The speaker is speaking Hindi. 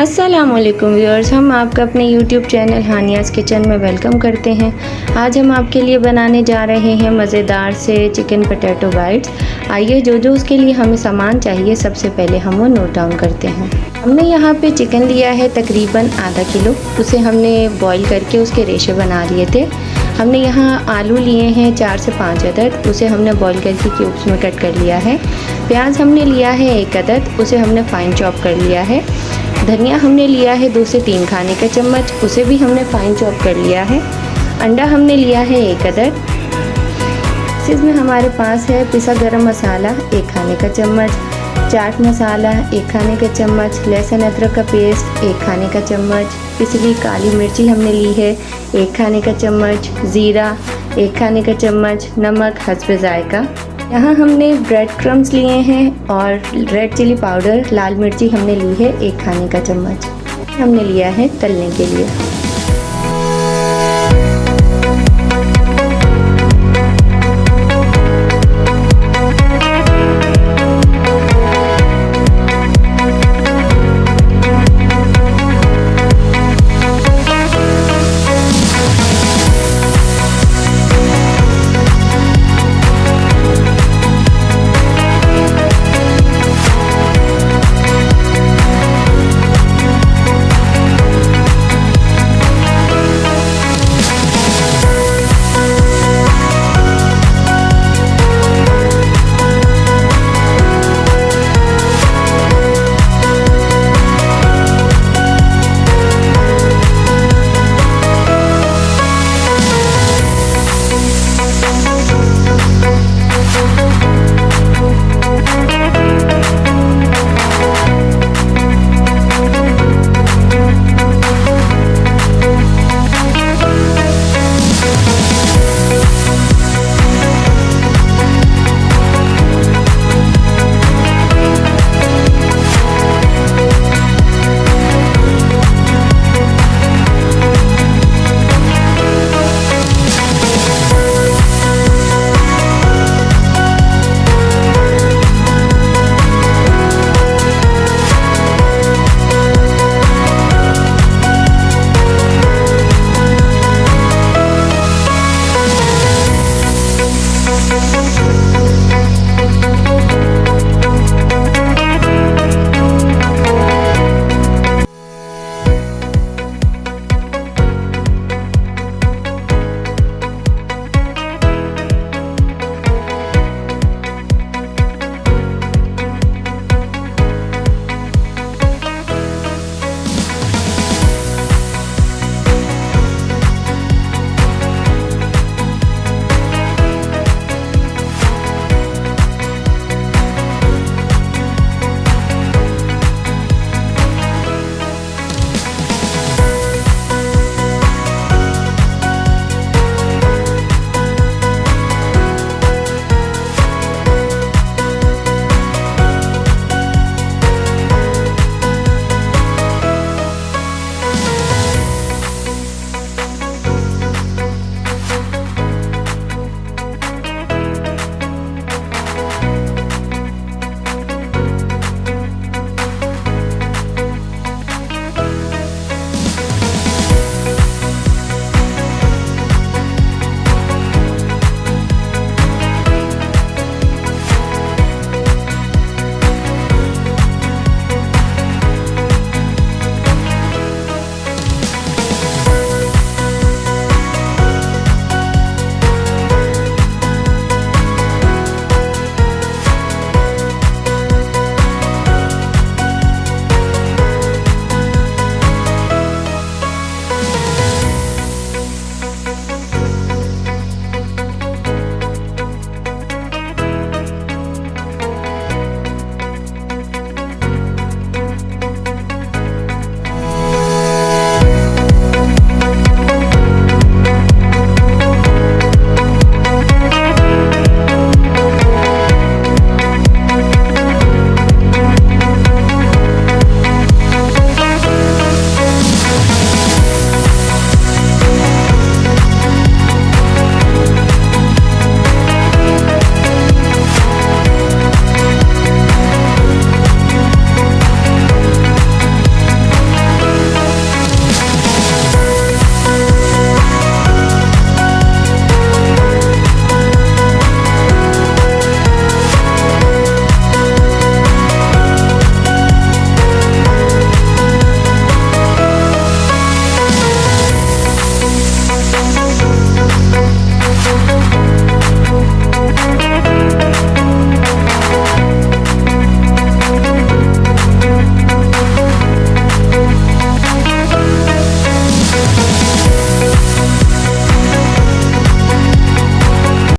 अस्सलामुअलैकुम व्यूअर्स, हम आपका अपने YouTube चैनल हानियाज़ किचन में वेलकम करते हैं। आज हम आपके लिए बनाने जा रहे हैं मज़ेदार से चिकन पोटैटो बाइट्स। आइए जो उसके लिए हमें सामान चाहिए सबसे पहले हम वो नोट डाउन करते हैं। हमने यहाँ पे चिकन लिया है तकरीबन आधा किलो। उसे हमने बॉईल करके उसके रेशे बना लिए थे। हमने यहाँ आलू लिए हैं 4 से 5 अदद, उसे हमने बॉईल करके क्यूब्स में कट कर लिया है। प्याज हमने लिया है 1 अदद, उसे हमने फ़ाइन चॉप कर लिया है। धनिया हमने लिया है 2 से 3 खाने का चम्मच, उसे भी हमने फ़ाइन चॉप कर लिया है। अंडा हमने लिया है 1 अदद। इसमें हमारे पास है पिसा गरम मसाला 1 खाने का चम्मच, चाट मसाला 1 खाने का चम्मच, लहसुन अदरक का पेस्ट 1 खाने का चम्मच, पिसी हुई काली मिर्ची हमने ली है 1 खाने का चम्मच, ज़ीरा 1 खाने का चम्मच, नमक हस्ब ज़ायका। यहाँ हमने ब्रेड क्रम्स लिए हैं और रेड चिली पाउडर लाल मिर्ची हमने ली है 1 खाने का चम्मच। हमने लिया है तलने के लिए।